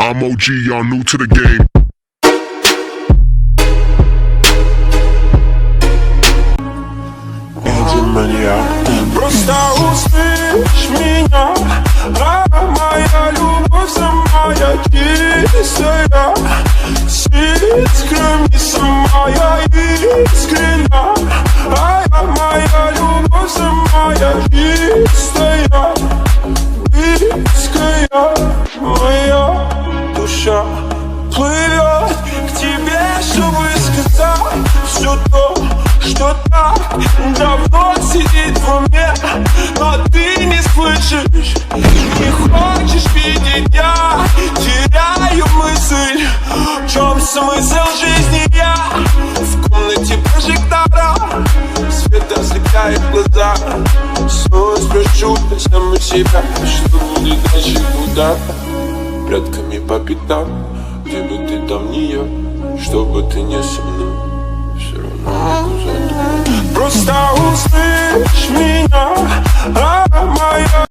I'm OG, y'all new to the game. Просто услышь меня, моя любовь самая чистая, с искрами самая искренна. Моя любовь самая чистая, близкая. Моя душа плывет к тебе, чтобы сказать все то, что так давно сидит в уме, но ты не слышишь, не хочешь видеть. Я теряю мысль, в чем смысл жизни. Я в комнате прожектора, свет ослепляет глаза. Снова спрошу для самой себя, что будет дальше, куда? Прядками по пятам, где бы ты там ни я, что бы ты не со мной.